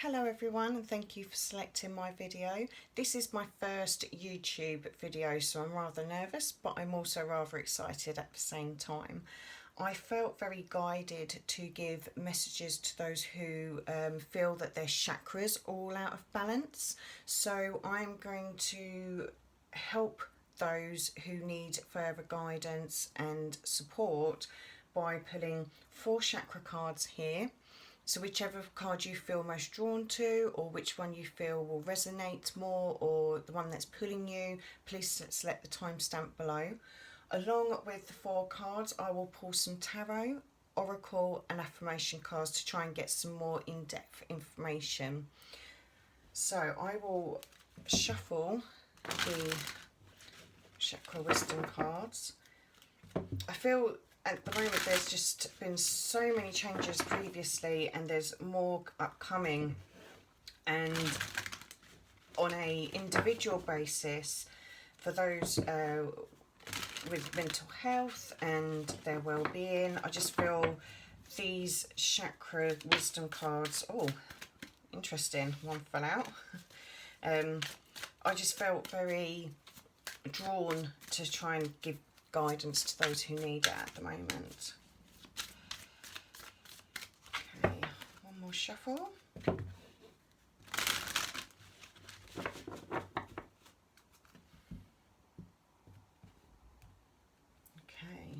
Hello everyone, and thank you for selecting my video. This is my first YouTube video, so I'm rather nervous, but I'm also rather excited at the same time. I felt very guided to give messages to those who feel that their chakras are all out of balance. So I'm going to help those who need further guidance and support by pulling 4 chakra cards here. So whichever card you feel most drawn to, or which one you feel will resonate more, or the one that's pulling you, please select the timestamp below. Along with the 4 cards, I will pull some tarot, oracle and affirmation cards to try and get some more in-depth information. So I will shuffle the chakra wisdom cards. I feel at the moment there's just been so many changes previously, and there's more upcoming, and on a individual basis for those with mental health and their well-being, I just feel these chakra wisdom cards, oh interesting, one fell out. I just felt very drawn to try and give guidance to those who need it at the moment. Okay, one more shuffle. Okay,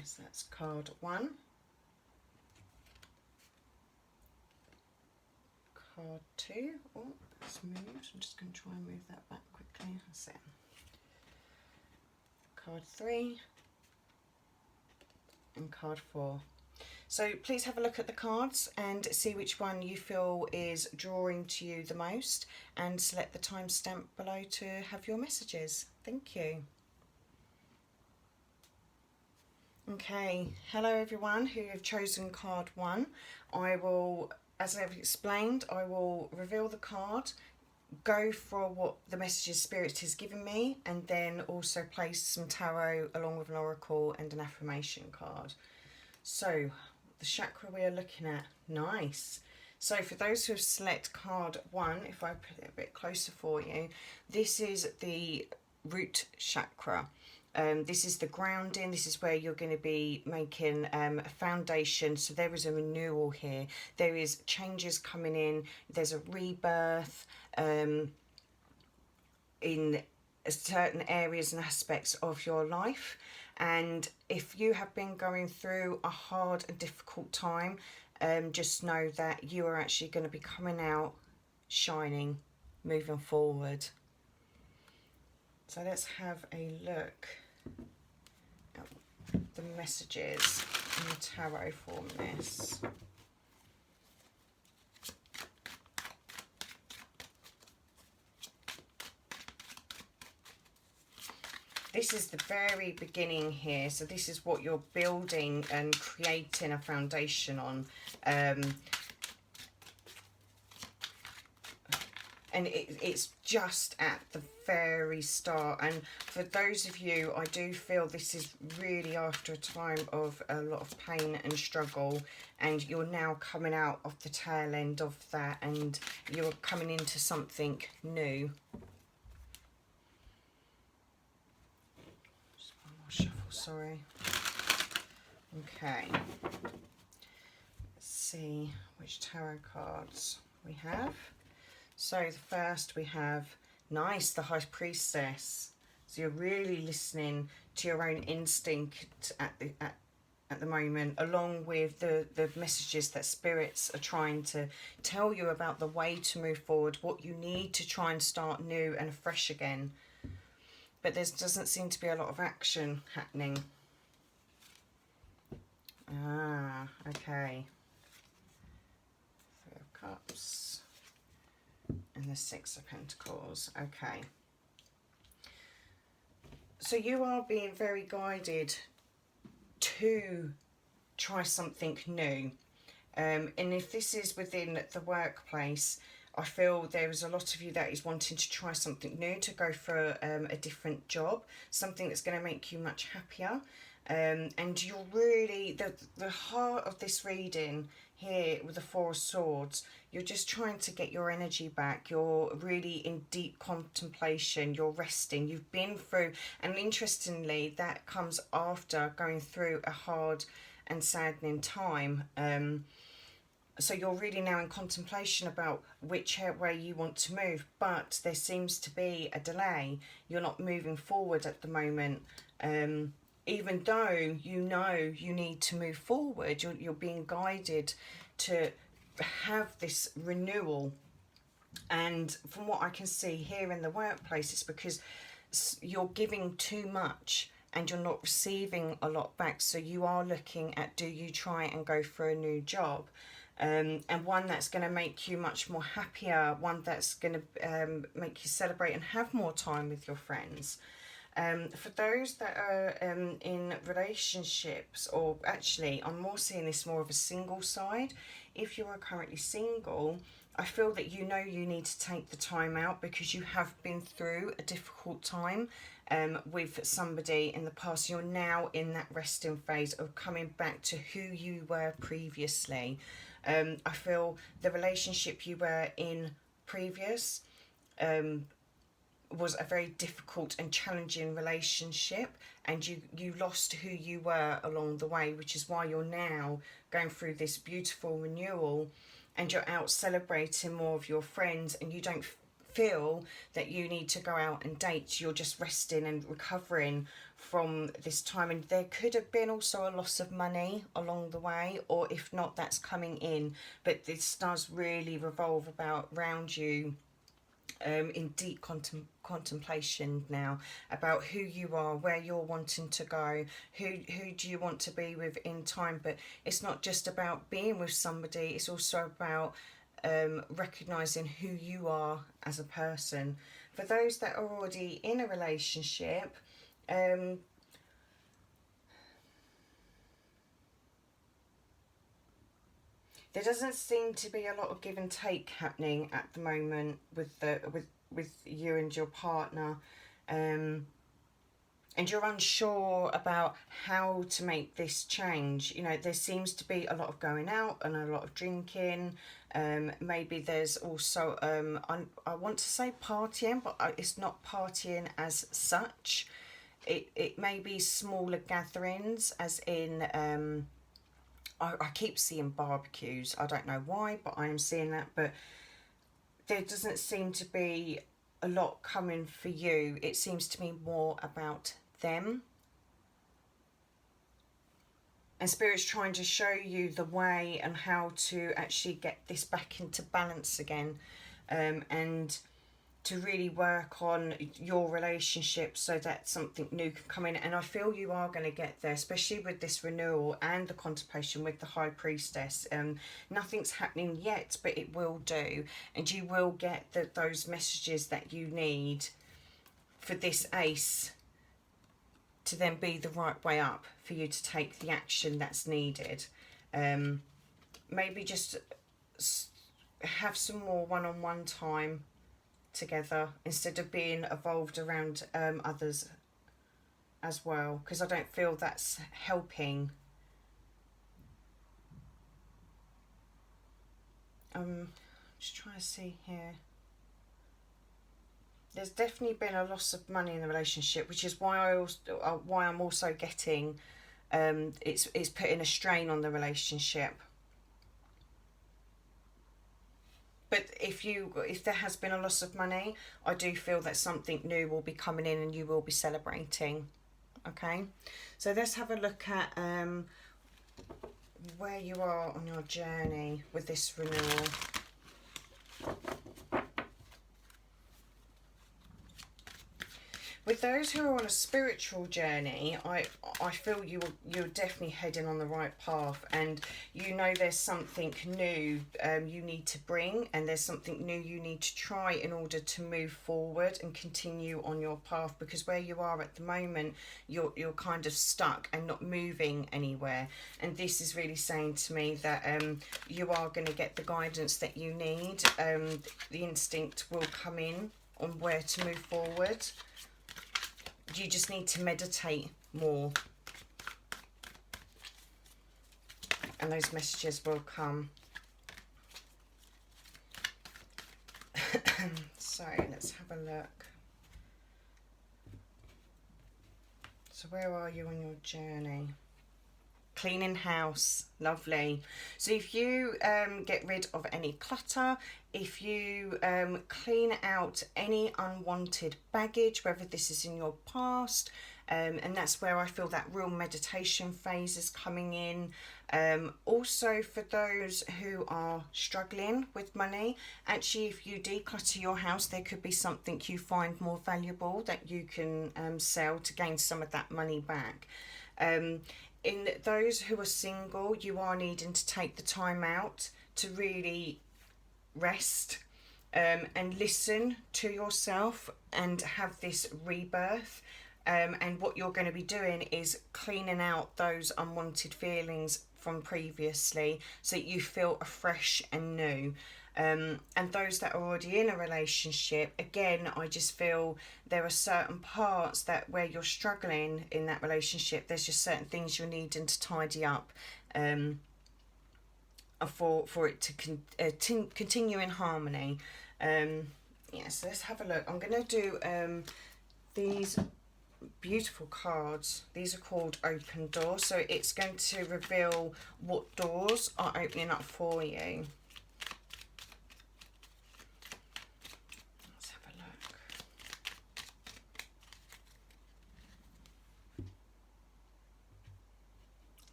so that's card 1. Card 2. Oh, that's moved. I'm just going to try and move that back quickly. That's it. Card 3. And card 4. So please have a look at the cards and see which one you feel is drawing to you the most, and select the timestamp below to have your messages. Thank you. Okay, hello everyone who have chosen card 1. I will, as I've explained, I will reveal the card, go for what the messages Spirit has given me, and then also place some tarot along with an oracle and an affirmation card. So the chakra we are looking at, nice. So for those who have select card 1, if I put it a bit closer for you, this is the root chakra. This is the grounding. This is where you're going to be making a foundation. So there is a renewal here. There is changes coming in. There's a rebirth in certain areas and aspects of your life. And if you have been going through a hard and difficult time, just know that you are actually going to be coming out shining, moving forward. So let's have a look at the messages in the tarot for this. This is the very beginning here, so this is what you're building and creating a foundation on. And it's just at the very start. And for those of you, I do feel this is really after a time of a lot of pain and struggle, and you're now coming out of the tail end of that, and you're coming into something new. Just one more shuffle, sorry. Okay, let's see which tarot cards we have. So the first we have, nice, the High Priestess. So you're really listening to your own instinct at the moment, along with the messages that spirits are trying to tell you about the way to move forward, what you need to try and start new and fresh again. But there doesn't seem to be a lot of action happening. Ah, okay. 3 of Cups. And the 6 of Pentacles. Okay. So you are being very guided to try something new. And if this is within the workplace, I feel there is a lot of you that is wanting to try something new, to go for a different job, something that's going to make you much happier. And you're really, the heart of this reading here with the Four of Swords, you're just trying to get your energy back. You're really in deep contemplation. You're resting. You've been through, and interestingly, that comes after going through a hard and saddening time. So you're really now in contemplation about which way you want to move, but there seems to be a delay. You're not moving forward at the moment. Even though you know you need to move forward, you're being guided to have this renewal. And from what I can see here in the workplace, it's because you're giving too much and you're not receiving a lot back. So you are looking at, do you try and go for a new job? And one that's going to make you much more happier, one that's going to make you celebrate and have more time with your friends. For those that are in relationships, or actually I'm more seeing this more of a single side. If you are currently single, I feel that you know you need to take the time out because you have been through a difficult time with somebody in the past. You're now in that resting phase of coming back to who you were previously. I feel the relationship you were in previous was a very difficult and challenging relationship, and you lost who you were along the way, which is why you're now going through this beautiful renewal, and you're out celebrating more of your friends, and you don't feel that you need to go out and date. You're just resting and recovering from this time. And there could have been also a loss of money along the way, or if not, that's coming in. But this does really revolve around you in deep contemplation now about who you are, where you're wanting to go, who do you want to be with in time. But it's not just about being with somebody, it's also about recognizing who you are as a person. For those that are already in a relationship, there doesn't seem to be a lot of give and take happening at the moment with you and your partner, and you're unsure about how to make this change. You know, there seems to be a lot of going out and a lot of drinking. Maybe there's also I want to say partying, but it's not partying as such. It may be smaller gatherings, as in I keep seeing barbecues. I don't know why, but I am seeing that. But there doesn't seem to be a lot coming for you. It seems to be more about them. And Spirit's trying to show you the way and how to actually get this back into balance again, and to really work on your relationship so that something new can come in. And I feel you are going to get there, especially with this renewal and the contemplation with the High Priestess. Nothing's happening yet, but it will do, and you will get those messages that you need for this Ace to then be the right way up for you to take the action that's needed. Maybe just have some more one-on-one time together instead of being evolved around others as well, because I don't feel that's helping. Just trying to see here. There's definitely been a loss of money in the relationship, which is why I'm also getting it's putting a strain on the relationship. But if there has been a loss of money, I do feel that something new will be coming in and you will be celebrating. Okay, so let's have a look at where you are on your journey with this renewal. With those who are on a spiritual journey, I feel you're definitely heading on the right path, and you know there's something new you need to bring, and there's something new you need to try in order to move forward and continue on your path, because where you are at the moment, you're kind of stuck and not moving anywhere. And this is really saying to me that you are going to get the guidance that you need. The instinct will come in on where to move forward. You just need to meditate more. and those messages will come. So let's have a look. So where are you on your journey? Cleaning house, lovely. So if you get rid of any clutter, if you clean out any unwanted baggage, whether this is in your past, and that's where I feel that real meditation phase is coming in. Also for those who are struggling with money, actually if you declutter your house, there could be something you find more valuable that you can sell to gain some of that money back. In those who are single, you are needing to take the time out to really rest and listen to yourself and have this rebirth. And what you're going to be doing is cleaning out those unwanted feelings from previously so that you feel afresh and new. And those that are already in a relationship, again, I just feel there are certain parts that where you're struggling in that relationship, there's just certain things you're needing to tidy up for it to continue in harmony. Yeah, so let's have a look. I'm going to do these beautiful cards. These are called open doors, so it's going to reveal what doors are opening up for you. Let's have a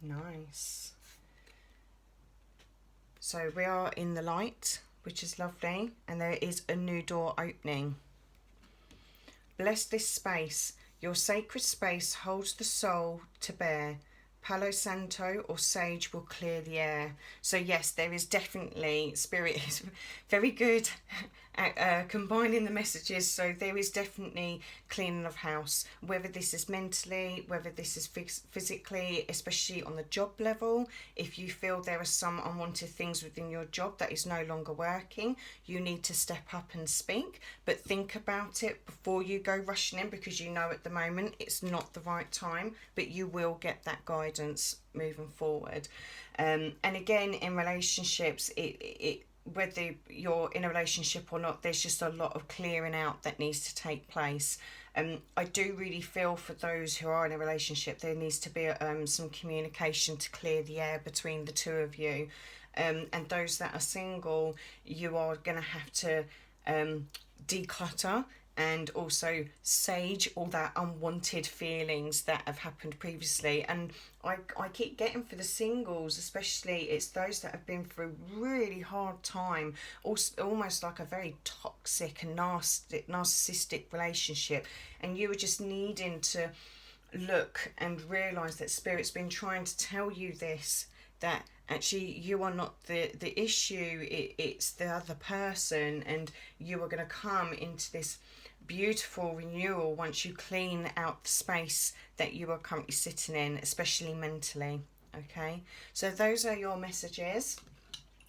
look. Nice. So we are in the light, which is lovely, and there is a new door opening. Bless this space. Your sacred space holds the soul to bear. Palo Santo or sage will clear the air. So yes, there is definitely, Spirit is very good at combining the messages. So there is definitely cleaning of house, whether this is mentally, whether this is physically, especially on the job level. If you feel there are some unwanted things within your job that is no longer working, you need to step up and speak, but think about it before you go rushing in, because you know at the moment it's not the right time, but you will get that guidance moving forward. And again, in relationships, whether you're in a relationship or not, there's just a lot of clearing out that needs to take place. I do really feel for those who are in a relationship, there needs to be some communication to clear the air between the two of you. And those that are single, you are going to have to declutter and also sage all that unwanted feelings that have happened previously. And I keep getting for the singles, especially, it's those that have been through really hard time, almost like a very toxic and narcissistic relationship, and you were just needing to look and realise that Spirit's been trying to tell you this, that actually you are not the issue, it's the other person, and you are going to come into this beautiful renewal once you clean out the space that you are currently sitting in, especially mentally. Okay, so those are your messages.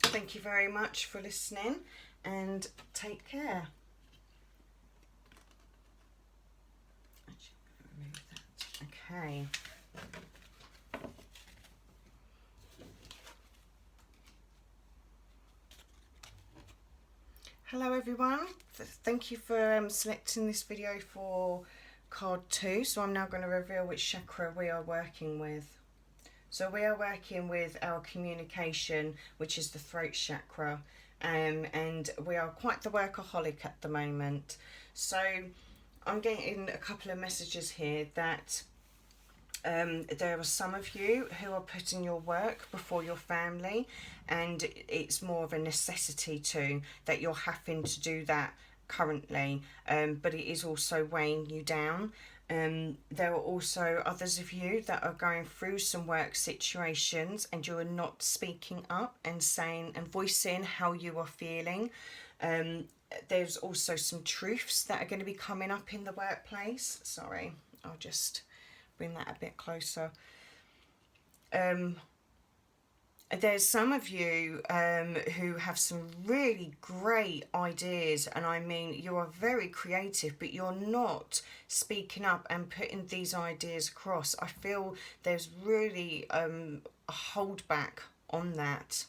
Thank you very much for listening, and take care. Okay. Hello everyone, thank you for selecting this video for card 2. So I'm now going to reveal which chakra we are working with. So we are working with our communication, which is the throat chakra, and we are quite the workaholic at the moment. So I'm getting a couple of messages here that there are some of you who are putting your work before your family, and it's more of a necessity too, that you're having to do that currently, but it is also weighing you down. There are also others of you that are going through some work situations and you are not speaking up and saying and voicing how you are feeling. There's also some truths that are going to be coming up in the workplace. Sorry, I'll just bring that a bit closer. There's some of you who have some really great ideas, and I mean you are very creative, but you're not speaking up and putting these ideas across. I feel there's really a holdback on that.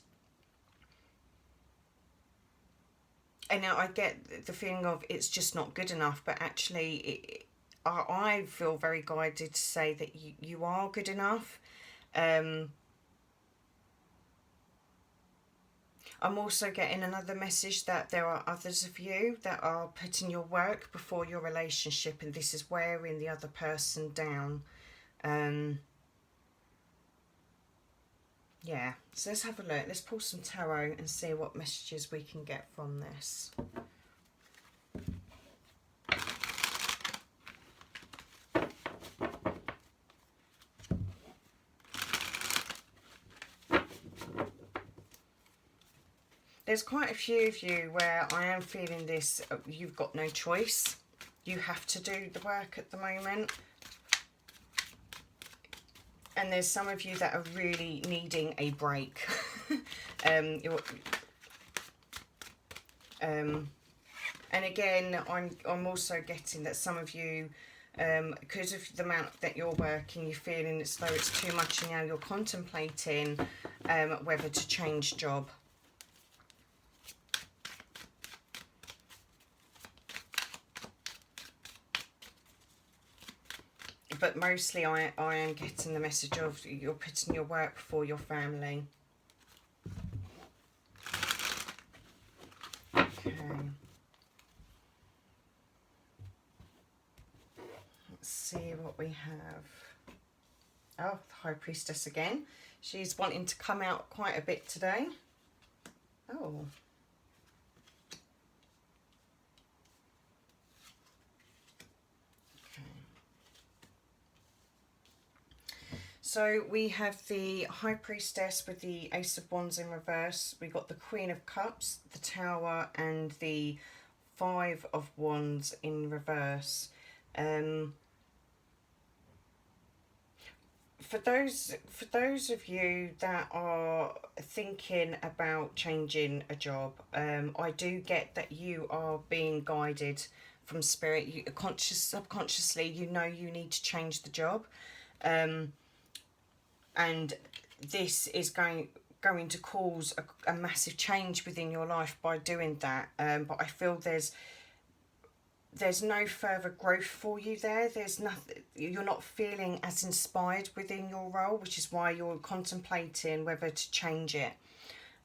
And now I get the feeling of it's just not good enough, but actually I feel very guided to say that you are good enough. I'm also getting another message that there are others of you that are putting your work before your relationship, and this is wearing the other person down. Yeah, so let's have a look. Let's pull some tarot and see what messages we can get from this. There's quite a few of you where I am feeling this, you've got no choice. You have to do the work at the moment. And there's some of you that are really needing a break. And again, I'm also getting that some of you, because of the amount that you're working, you're feeling as though it's too much, and now you're contemplating whether to change job. But mostly I am getting the message of you're putting your work before your family. Okay. Let's see what we have. Oh, the High Priestess again. She's wanting to come out quite a bit today. Oh. So we have the High Priestess with the Ace of Wands in reverse. We got the Queen of Cups, the Tower, and the Five of Wands in reverse. For those of you that are thinking about changing a job, I do get that you are being guided from spirit. You subconsciously, you know you need to change the job. And this is going to cause a massive change within your life by doing that. But I feel there's no further growth for you there. There's nothing. You're not feeling as inspired within your role, which is why you're contemplating whether to change it.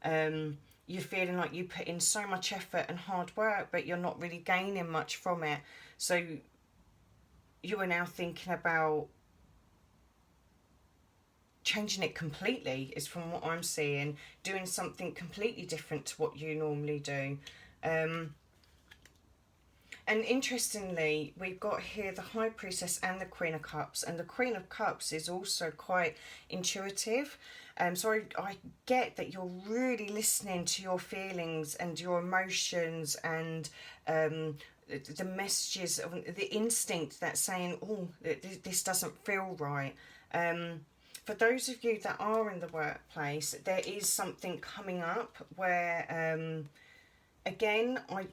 You're feeling like you put in so much effort and hard work, but you're not really gaining much from it. So you are now thinking about changing it completely, is from what I'm seeing, doing something completely different to what you normally do. And interestingly, we've got here the High Priestess and the Queen of Cups, and the Queen of Cups is also quite intuitive. So I get that you're really listening to your feelings and your emotions and the messages, of the instinct that's saying, oh, this doesn't feel right. For those of you that are in the workplace, there is something coming up where, again, I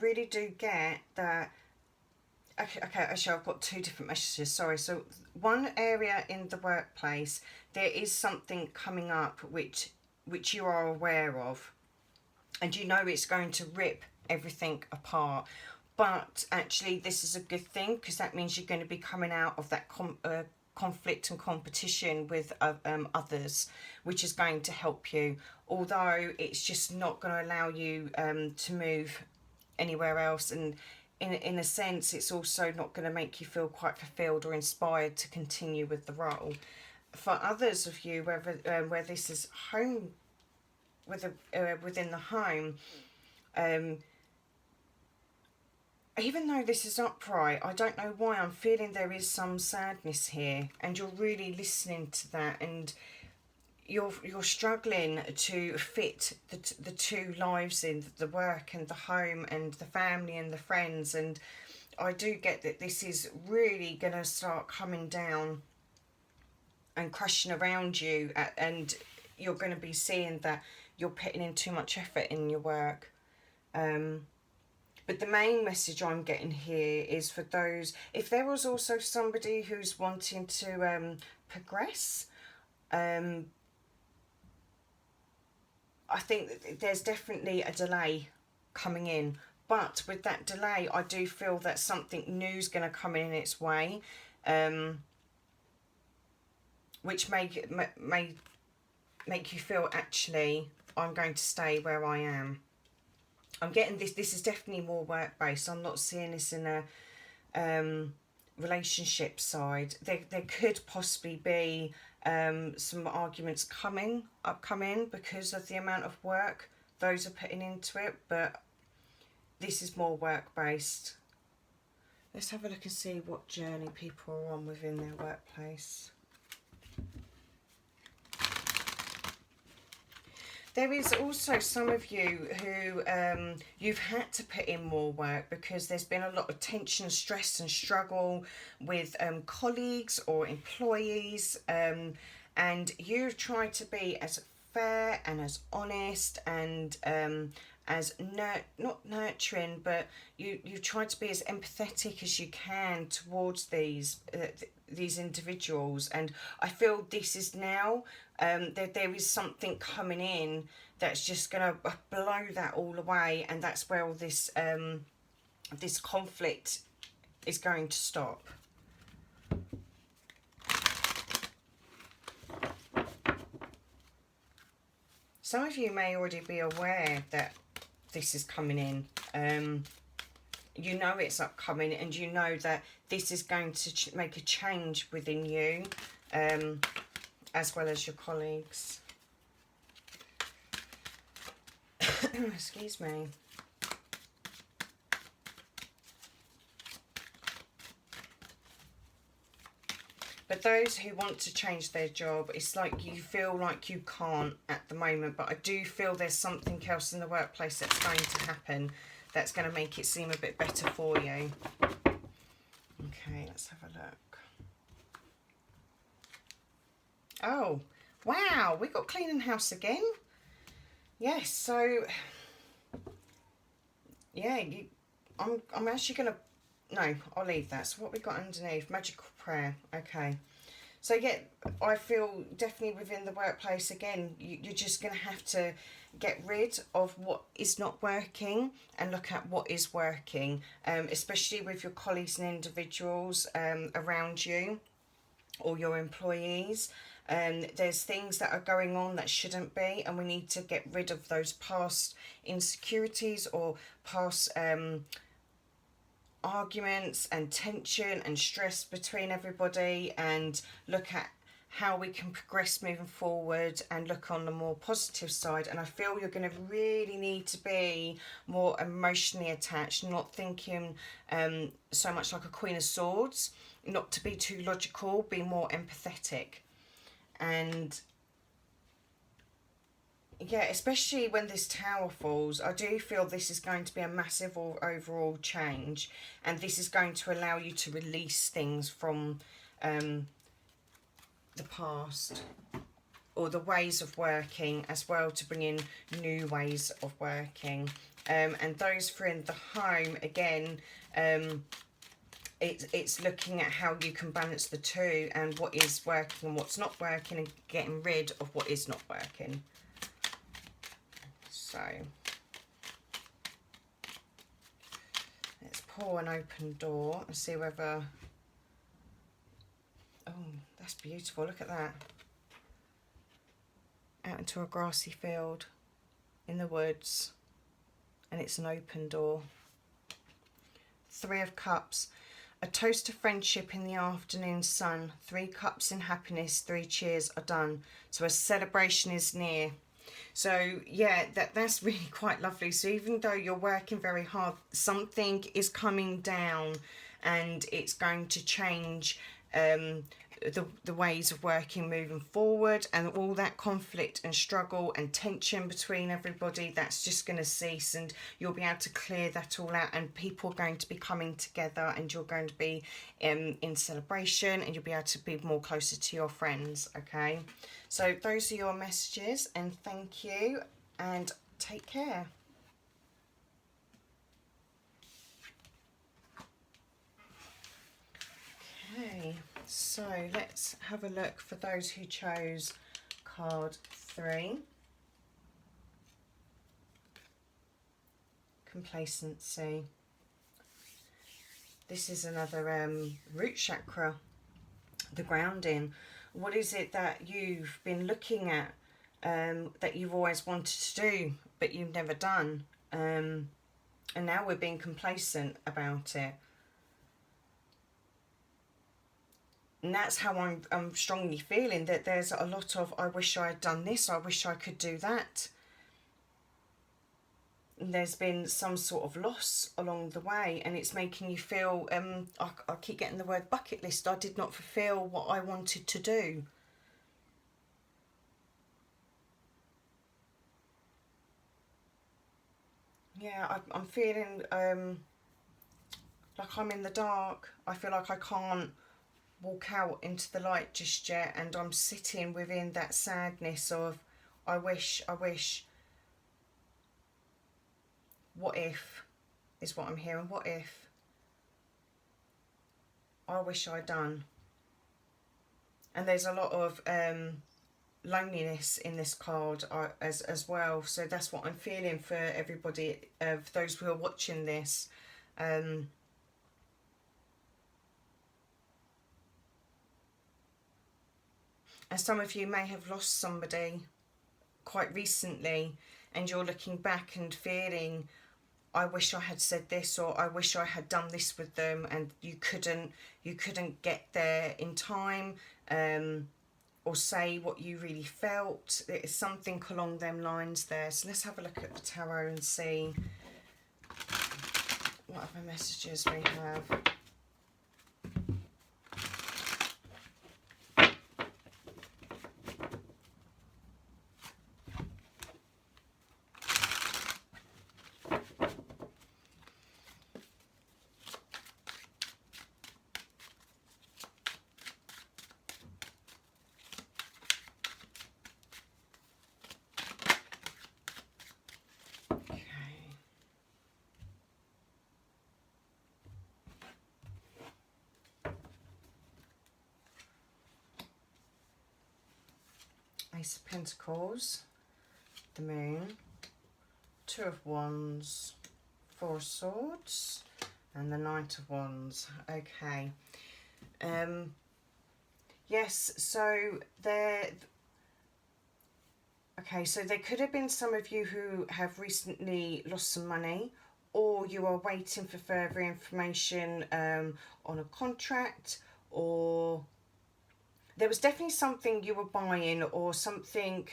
really do get that. Okay, actually, I've got two different messages, sorry. So one area in the workplace, there is something coming up which you are aware of, and you know it's going to rip everything apart. But actually, this is a good thing, because that means you're going to be coming out of that conflict and competition with others, which is going to help you, although it's just not going to allow you to move anywhere else. And in a sense, it's also not going to make you feel quite fulfilled or inspired to continue with the role. For others of you, where this is home, within the home, even though this is upright, I don't know why I'm feeling there is some sadness here, and you're really listening to that, and you're struggling to fit the two lives in, the work and the home and the family and the friends. And I do get that this is really going to start coming down and crashing around you, and you're going to be seeing that you're putting in too much effort in your work. But the main message I'm getting here is for those, if there was also somebody who's wanting to progress, I think that there's definitely a delay coming in. But with that delay, I do feel that something new is going to come in its way, which may make you feel, actually, I'm going to stay where I am. I'm getting this. This is definitely more work-based. I'm not seeing this in a relationship side. There could possibly be some arguments upcoming because of the amount of work those are putting into it, but this is more work-based. Let's have a look and see what journey people are on within their workplace. There is also some of you who you've had to put in more work because there's been a lot of tension, stress and struggle with colleagues or employees, and you've tried to be as fair and as honest and as not nurturing, but you tried to be as empathetic as you can towards these individuals. And I feel this is now that there is something coming in that's just going to blow that all away, and that's where all this this conflict is going to stop. Some of you may already be aware that this is coming in. You know it's upcoming, and you know that this is going to make a change within you, as well as your colleagues. Excuse me. But those who want to change their job, it's like you feel like you can't at the moment, but I do feel there's something else in the workplace that's going to happen that's going to make it seem a bit better for you. Okay, let's have a look. Oh, wow, we got cleaning house again. Yes, so, yeah, I'm actually going to, no, I'll leave that. So what we got underneath, magical prayer, okay. So yeah, I feel definitely within the workplace, again, you're just going to have to get rid of what is not working and look at what is working, especially with your colleagues and individuals around you or your employees. There's things that are going on that shouldn't be, and we need to get rid of those past insecurities or past arguments and tension and stress between everybody, and look at how we can progress moving forward and look on the more positive side. And I feel you're going to really need to be more emotionally attached, not thinking so much like a Queen of Swords, not to be too logical, be more empathetic. And yeah, especially when this tower falls, I do feel this is going to be a massive overall change, and this is going to allow you to release things from the past or the ways of working, as well to bring in new ways of working. And those for in the home, again, it's looking at how you can balance the two and what is working and what's not working, and getting rid of what is not working. So let's pull an open door and see whether, oh, that's beautiful, look at that. Out into a grassy field in the woods, and it's an open door. Three of Cups. A toast to friendship in the afternoon sun. 3 cups in happiness, 3 cheers are done. So a celebration is near. So yeah, that's really quite lovely. So even though you're working very hard, something is coming down, and it's going to change the ways of working moving forward, and all that conflict and struggle and tension between everybody, that's just going to cease, and you'll be able to clear that all out, and people are going to be coming together, and you're going to be in celebration, and you'll be able to be more closer to your friends. Okay, so those are your messages, and thank you, and take care. Okay, so let's have a look for those who chose card 3. Complacency. This is another root chakra, the grounding. What is it that you've been looking at that you've always wanted to do but you've never done? And now we're being complacent about it. And that's how I'm strongly feeling, that there's a lot of, I wish I had done this, I wish I could do that. And there's been some sort of loss along the way, and it's making you feel, I keep getting the word bucket list, I did not fulfill what I wanted to do. Yeah, I'm feeling like I'm in the dark. I feel like I can't walk out into the light just yet, and I'm sitting within that sadness of, I wish, what if is what I'm hearing. What if? I wish I'd done. And there's a lot of loneliness in this card as well, so that's what I'm feeling for everybody, for those who are watching this. And some of you may have lost somebody quite recently, and you're looking back and feeling, I wish I had said this, or I wish I had done this with them, and you couldn't get there in time, or say what you really felt. It's something along them lines there. So let's have a look at the tarot and see what other messages we have. Ace of Pentacles, the Moon, Two of Wands, Four of Swords, and the Knight of Wands. Okay. Yes, so there... Okay, so there could have been some of you who have recently lost some money, or you are waiting for further information on a contract, or there was definitely something you were buying, or something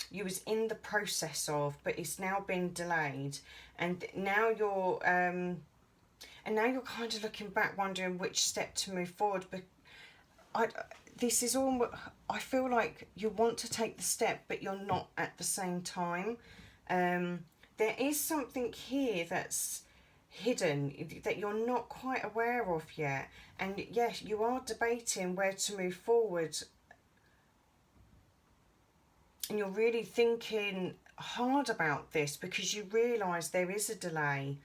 you was in the process of, but it's now been delayed, and now you're kind of looking back, wondering which step to move forward. But this is all, I feel like you want to take the step, but you're not at the same time. There is something here that's hidden that you're not quite aware of yet, and yes, you are debating where to move forward, and you're really thinking hard about this because you realise there is a delay.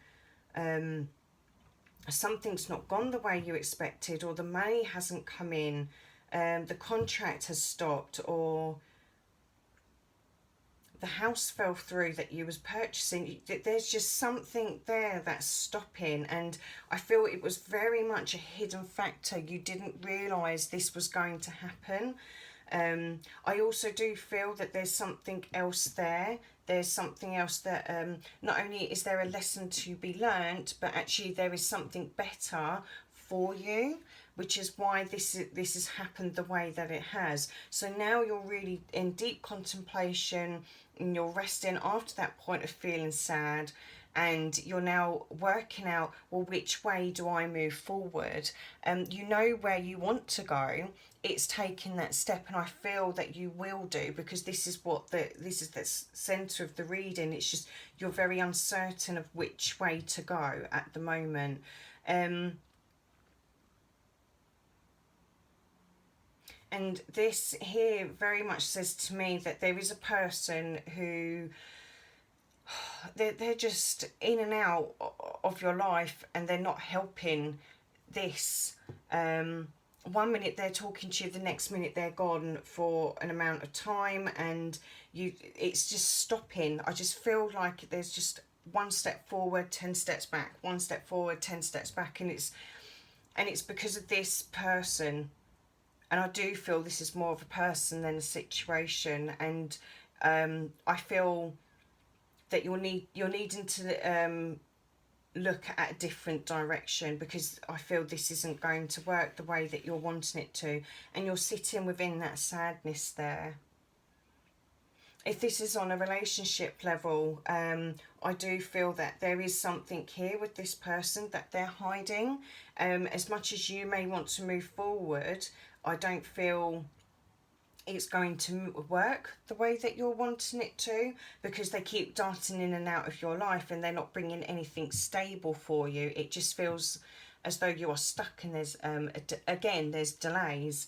Something's not gone the way you expected, or the money hasn't come in, the contract has stopped, or the house fell through that you was purchasing. There's just something there that's stopping, and I feel it was very much a hidden factor. You didn't realise this was going to happen. I also do feel that there's something else there. There's something else that not only is there a lesson to be learnt, but actually there is something better for you, which is why this has happened the way that it has. So now you're really in deep contemplation, and you're resting after that point of feeling sad, and you're now working out, well, which way do I move forward? You know where you want to go. It's taking that step, and I feel that you will do, because this is the centre of the reading. It's just you're very uncertain of which way to go at the moment. And this here very much says to me that there is a person who they're just in and out of your life, and they're not helping this. One minute they're talking to you, the next minute they're gone for an amount of time, and it's just stopping. I just feel like there's just 1 step forward, 10 steps back, 1 step forward, 10 steps back, and it's because of this person. And I do feel this is more of a person than a situation, and I feel that you're needing to look at a different direction, because I feel this isn't going to work the way that you're wanting it to, and you're sitting within that sadness there. If this is on a relationship level, I do feel that there is something here with this person that they're hiding. As much as you may want to move forward, I don't feel it's going to work the way that you're wanting it to, because they keep darting in and out of your life and they're not bringing anything stable for you. It just feels as though you are stuck, and there's again, there's delays.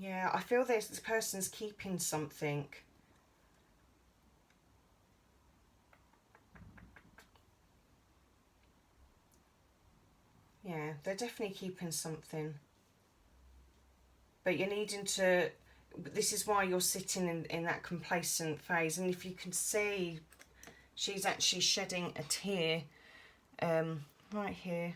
Yeah, I feel this person's keeping something. Yeah, they're definitely keeping something. But you're needing to... This is why you're sitting in that complacent phase. And if you can see, she's actually shedding a tear right here.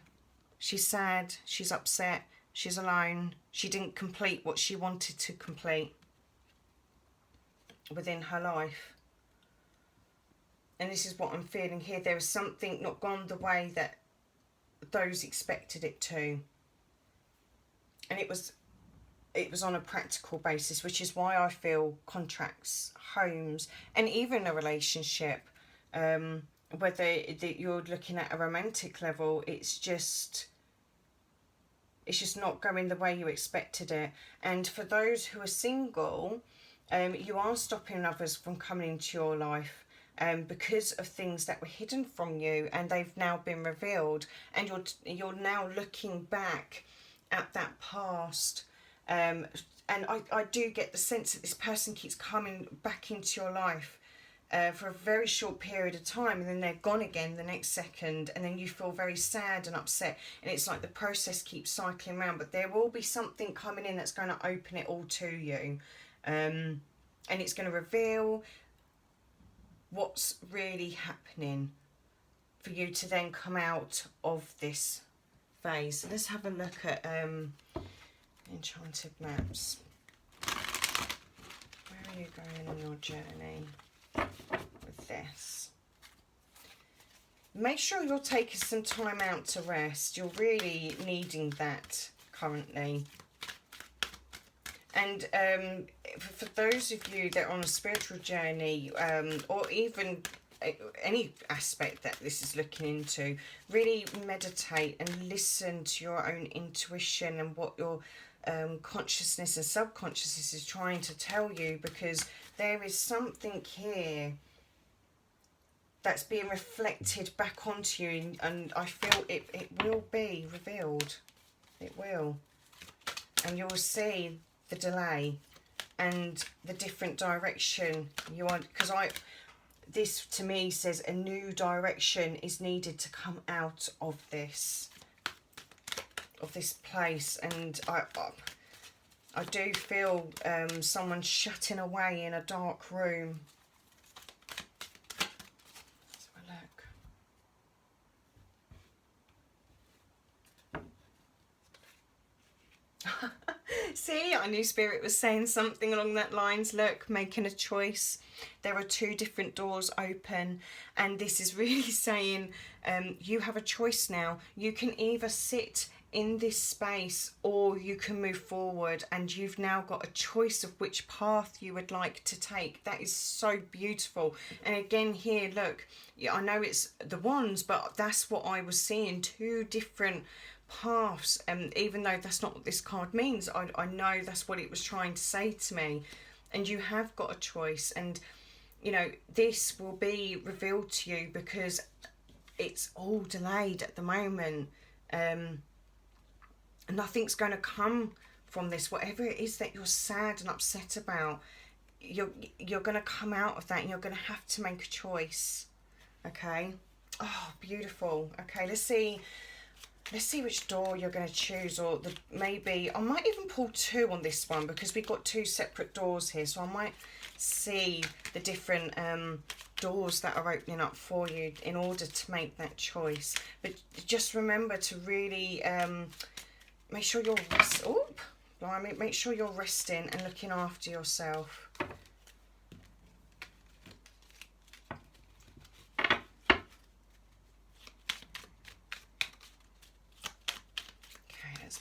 She's sad, she's upset, she's alone. She didn't complete what she wanted to complete within her life. And this is what I'm feeling here. There is something not gone the way that those expected it to. And it was on a practical basis, which is why I feel contracts, homes, and even a relationship, whether you're looking at a romantic level, it's just not going the way you expected it. And for those who are single, you are stopping others from coming into your life because of things that were hidden from you, and they've now been revealed, and you're now looking back at that past. And I do get the sense that this person keeps coming back into your life for a very short period of time, and then they're gone again the next second, and then you feel very sad and upset, and it's like the process keeps cycling around. But there will be something coming in that's going to open it all to you, and it's going to reveal what's really happening for you to then come out of this phase. So let's have a look at Enchanted Maps. Where are you going on your journey with this? Make sure you're taking some time out to rest. You're really needing that currently. And for those of you that are on a spiritual journey, or even any aspect that this is looking into, really meditate and listen to your own intuition and what your consciousness and subconsciousness is trying to tell you, because there is something here that's being reflected back onto you, and I feel it will be revealed. It will. And you'll see the delay and the different direction you want, because this to me says a new direction is needed to come out of this place. And I do feel someone shutting away in a dark room. Let's have a look. See, I knew Spirit was saying something along that lines. Look, making a choice. There are 2 different doors open, and this is really saying you have a choice now. You can either sit in this space or you can move forward, and you've now got a choice of which path you would like to take. That is so beautiful. And again here, look, I know it's the wands, but that's what I was seeing, 2 different paths. And even though that's not what this card means, I know that's what it was trying to say to me. And you have got a choice, and you know, this will be revealed to you because it's all delayed at the moment. Nothing's going to come from this. Whatever it is that you're sad and upset about, you're going to come out of that, and you're going to have to make a choice. Okay. Oh, beautiful. Okay, let's see let's see which door you're going to choose, or maybe I might even pull 2 on this one because we've got 2 separate doors here, so I might see the different doors that are opening up for you in order to make that choice. But just remember to really make sure you're make sure you're resting and looking after yourself.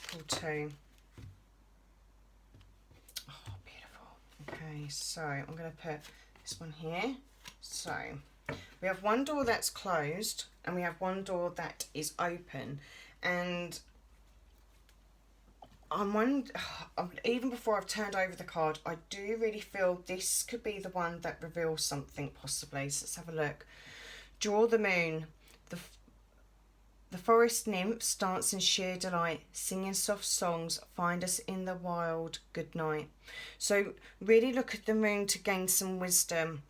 Pull 2. Oh, beautiful. Okay, so I'm going to put this one here. So we have one door that's closed and we have one door that is open, and even before I've turned over the card, I do really feel this could be the one that reveals something possibly. So let's have a look. Draw the moon. The forest nymphs dance in sheer delight, singing soft songs, find us in the wild, good night. So really look at the moon to gain some wisdom,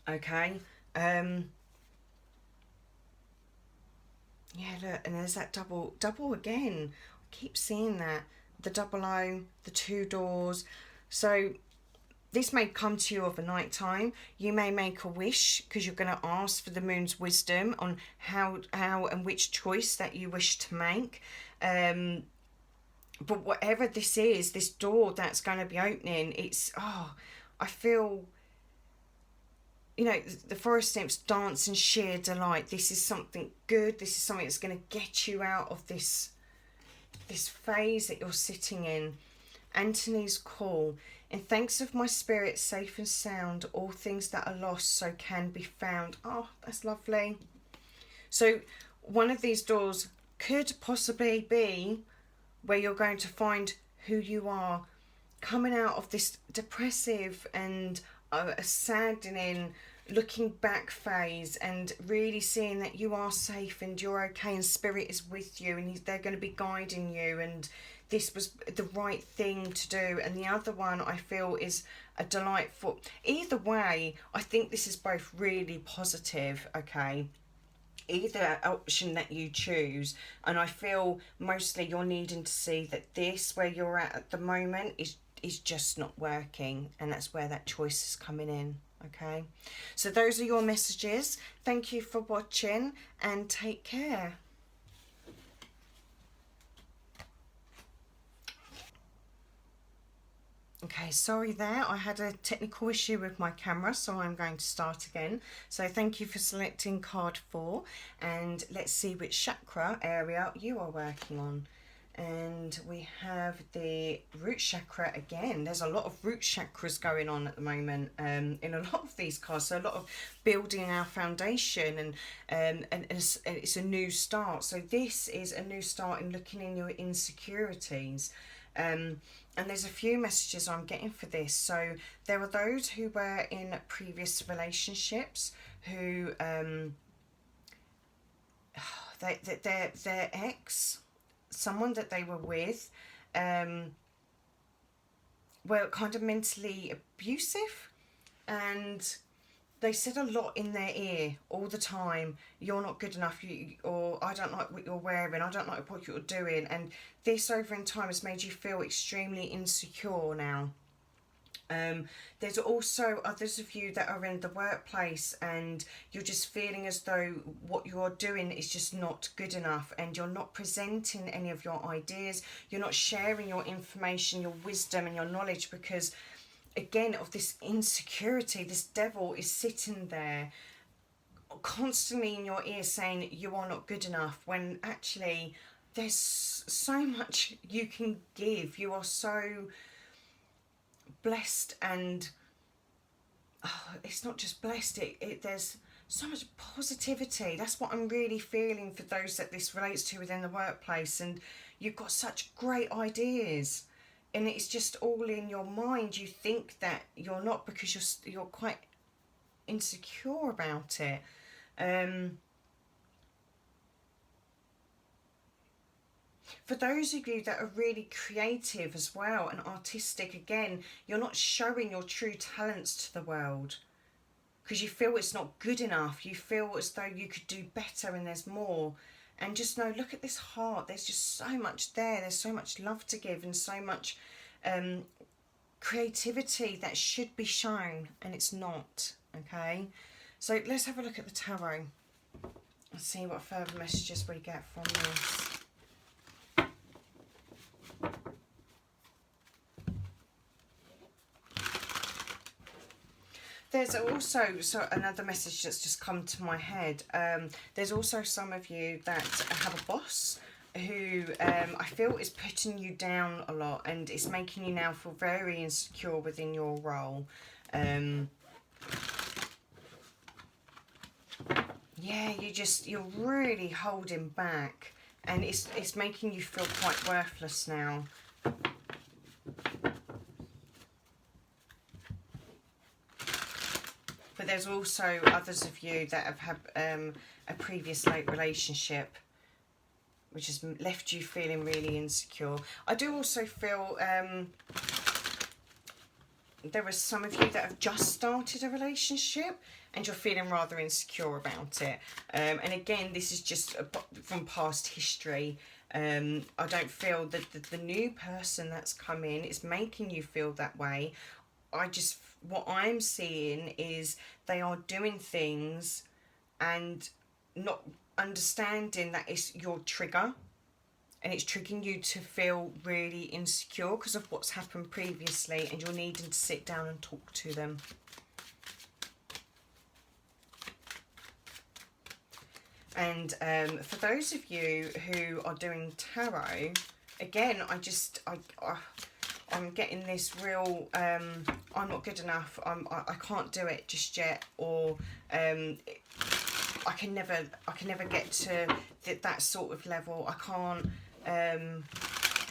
okay? Yeah, look, and there's that double again. I keep seeing that. The 00, the 2 doors. So this may come to you of a night time. You may make a wish because you're going to ask for the moon's wisdom on how and which choice that you wish to make. But whatever this is, this door that's going to be opening, it's, I feel, you know, the forest nymphs dance in sheer delight. This is something good. This is something that's going to get you out of this phase that you're sitting in. Anthony's call. In thanks of my spirit safe and sound, all things that are lost so can be found. Oh, that's lovely. So one of these doors could possibly be where you're going to find who you are, coming out of this depressive and a saddening looking back phase, and really seeing that you are safe and you're okay and spirit is with you and they're going to be guiding you, and this was the right thing to do. And the other one I feel is a delightful, either way I think this is both really positive, okay, either option that you choose. And I feel mostly you're needing to see that this where you're at the moment is just not working, and that's where that choice is coming in. Okay, so those are your messages. Thank you for watching and take care. Okay, sorry there, I had a technical issue with my camera, so I'm going to start again. So thank you for selecting card 4, and let's see which chakra area you are working on. And we have the root chakra again. There's a lot of root chakras going on at the moment in a lot of these cards. So a lot of building our foundation, and it's a new start. So this is a new start in looking in your insecurities. And there's a few messages I'm getting for this. So there are those who were in previous relationships who their ex, someone that they were with, were kind of mentally abusive, and they said a lot in their ear all the time. You're not good enough, or I don't like what you're wearing, I don't like what you're doing. And this over in time has made you feel extremely insecure now. There's also others of you that are in the workplace and you're just feeling as though what you're doing is just not good enough, and you're not presenting any of your ideas, you're not sharing your information, your wisdom and your knowledge, because again of this insecurity, this devil is sitting there constantly in your ear saying you are not good enough, when actually there's so much you can give. You are so blessed, and it's not just blessed, there's so much positivity. That's what I'm really feeling for those that this relates to within the workplace, and you've got such great ideas and it's just all in your mind. You think that you're not because you're quite insecure about it. For those of you that are really creative as well and artistic, again, you're not showing your true talents to the world because you feel it's not good enough. You feel as though you could do better and there's more. And just know, look at this heart. There's just so much there. There's so much love to give and so much creativity that should be shown, and it's not. Okay, so let's have a look at the tarot. Let's see what further messages we get from this. There's also another message that's just come to my head. There's also some of you that have a boss who I feel is putting you down a lot, and it's making you now feel very insecure within your role. Yeah, you're really holding back, and it's making you feel quite worthless now. But there's also others of you that have had a previous late relationship, which has left you feeling really insecure. I do also feel there are some of you that have just started a relationship and you're feeling rather insecure about it. And again, this is just from past history. I don't feel that the new person that's come in is making you feel that way. What I'm seeing is they are doing things and not understanding that it's your trigger, and it's triggering you to feel really insecure because of what's happened previously, and you're needing to sit down and talk to them. And for those of you who are doing tarot, again, I'm getting this real, I'm not good enough, I can't do it just yet, or I can never get to that sort of level. I can't,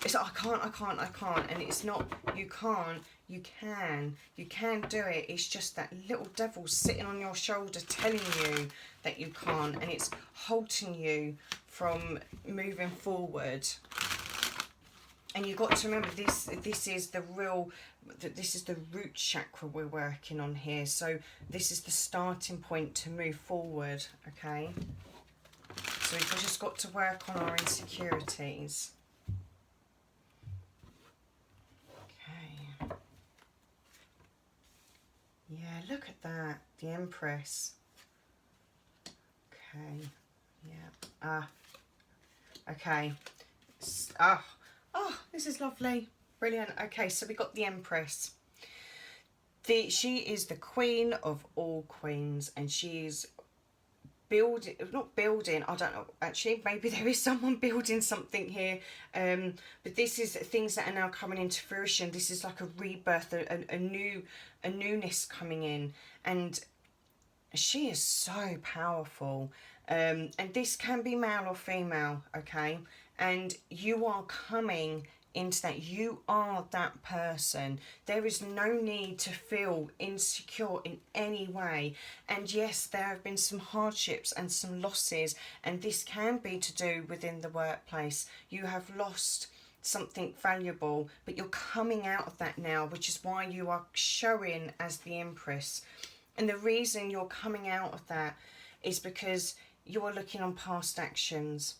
it's like I can't, and it's not, you can't, you can do it. It's just that little devil sitting on your shoulder telling you that you can't, and it's halting you from moving forward. And you've got to remember, this is the root chakra we're working on here. So this is the starting point to move forward, okay? So we've just got to work on our insecurities. Okay. Yeah, look at that. The Empress. Okay. Yeah. Okay. Oh, this is lovely. Brilliant. Okay, so we got the Empress. She is the queen of all queens, and she's not building, I don't know, actually, maybe there is someone building something here, but this is things that are now coming into fruition. This is like a rebirth, a newness coming in, and she is so powerful. And this can be male or female, okay? And you are coming into that. You are that person. There is no need to feel insecure in any way. And yes, there have been some hardships and some losses, and this can be to do within the workplace. You have lost something valuable, but you're coming out of that now, which is why you are showing as the Empress. And the reason you're coming out of that is because you are looking on past actions.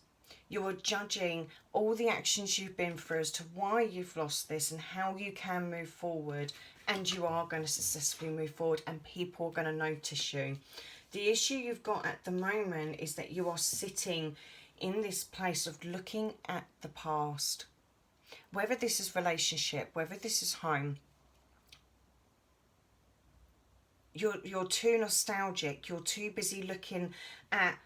You are judging all the actions you've been through as to why you've lost this and how you can move forward. And you are going to successfully move forward, and people are going to notice you. The issue you've got at the moment is that you are sitting in this place of looking at the past. Whether this is relationship, whether this is home, you're too nostalgic. You're too busy looking at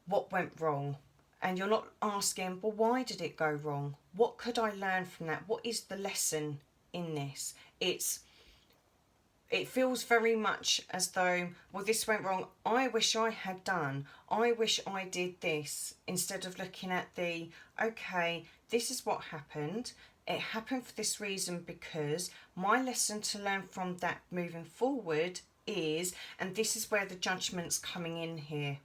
what went wrong, and you're not asking, well, why did it go wrong? What could I learn from that? What is the lesson in this? It feels very much as though, well, this went wrong. I wish I had done. I wish I did this, instead of looking at okay, this is what happened. It happened for this reason, because my lesson to learn from that moving forward is, and this is where the judgment's coming in here.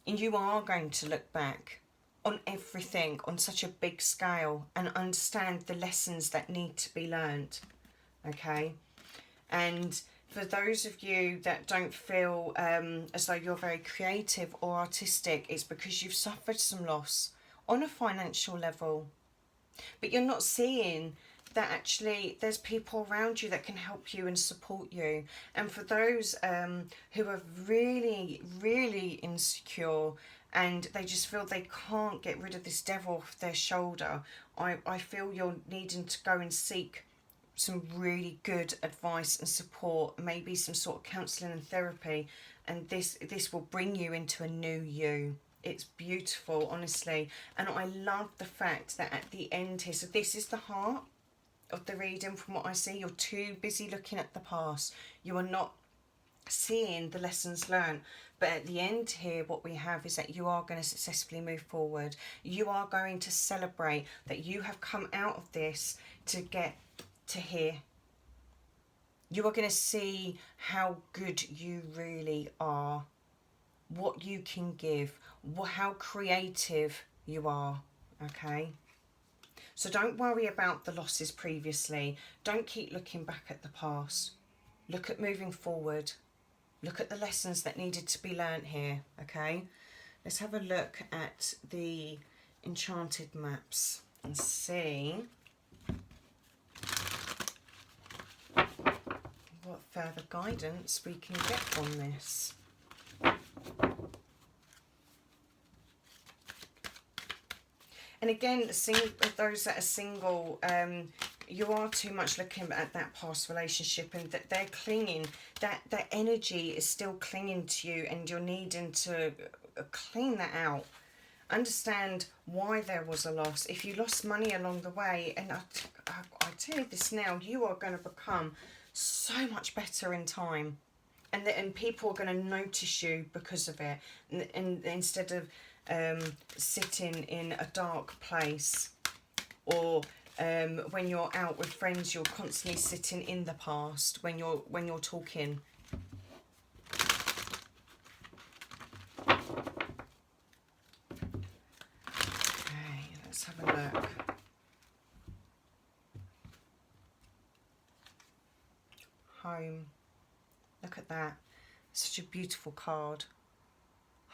And you are going to look back on everything on such a big scale and understand the lessons that need to be learned, okay? And For those of you that don't feel as though you're very creative or artistic, it's because you've suffered some loss on a financial level. But you're not seeing that actually there's people around you that can help you and support you. And for those who are really, really insecure and they just feel they can't get rid of this devil off their shoulder, I feel you're needing to go and seek some really good advice and support, maybe some sort of counselling and therapy, and this will bring you into a new you. It's beautiful, honestly. And I love the fact that at the end here, so this is the heart of the reading. From what I see, you're too busy looking at the past, you are not seeing the lessons learned. But at the end here, what we have is that you are going to successfully move forward. You are going to celebrate that you have come out of this to get to here. You are going to see how good you really are, what you can give, how creative you are. Okay, so don't worry about the losses previously. Don't keep looking back at the past. Look at moving forward. Look at the lessons that needed to be learnt here. Okay, let's have a look at the enchanted maps and see what further guidance we can get from this. And again, those that are single, you are too much looking at that past relationship, and that they're clinging, that energy is still clinging to you, and you're needing to clean that out. Understand why there was a loss. If you lost money along the way, and I tell you this now, you are going to become so much better in time, and people are going to notice you because of it, and instead of sitting in a dark place, or when you're out with friends, you're constantly sitting in the past when you're talking. Okay, let's have a look. Home. Look at that. Such a beautiful card.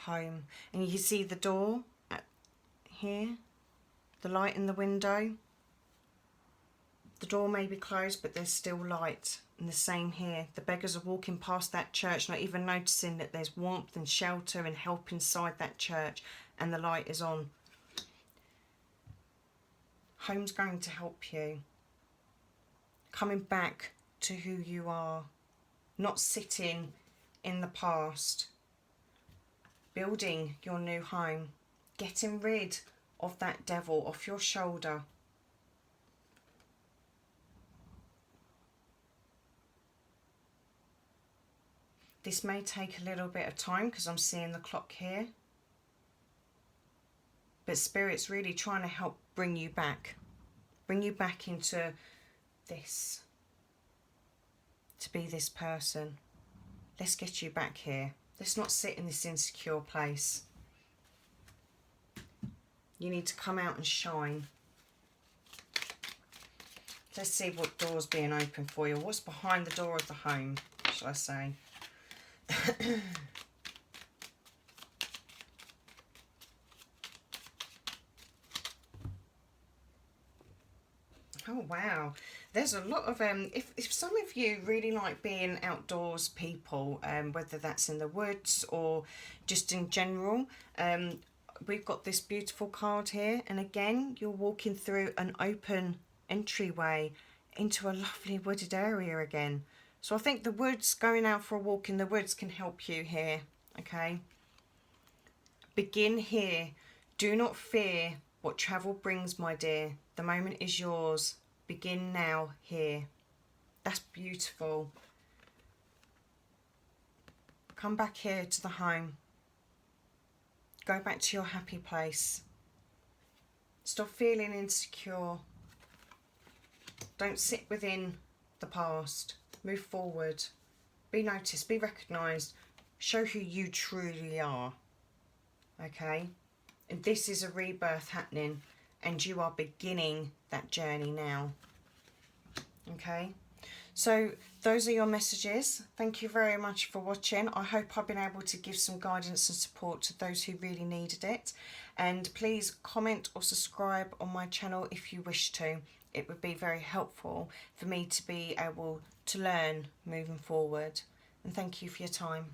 Home. And you see the door here, the light in the window. The door may be closed, but there's still light. And the same here. The beggars are walking past that church, not even noticing that there's warmth and shelter and help inside that church, and the light is on. Home's going to help you. Coming back to who you are. Not sitting in the past. Building your new home. Getting rid of that devil off your shoulder. This may take a little bit of time because I'm seeing the clock here. But Spirit's really trying to help bring you back. Bring you back into this. To be this person. Let's get you back here. Let's not sit in this insecure place. You need to come out and shine. Let's see what door's being opened for you. What's behind the door of the home, shall I say? Oh wow, there's a lot of if some of you really like being outdoors people, whether that's in the woods or just in general, we've got this beautiful card here, and again you're walking through an open entryway into a lovely wooded area again. So I think the woods, going out for a walk in the woods can help you here. Okay, begin here. Do not fear what travel brings, my dear. The moment is yours. Begin now here. That's beautiful. Come back here to the home. Go back to your happy place. Stop feeling insecure. Don't sit within the past. Move forward. Be noticed. Be recognised. Show who you truly are. Okay? And this is a rebirth happening, and you are beginning that journey now. Okay? So those are your messages. Thank you very much for watching. I hope I've been able to give some guidance and support to those who really needed it. And please comment or subscribe on my channel if you wish to. It would be very helpful for me to be able to learn moving forward. And thank you for your time.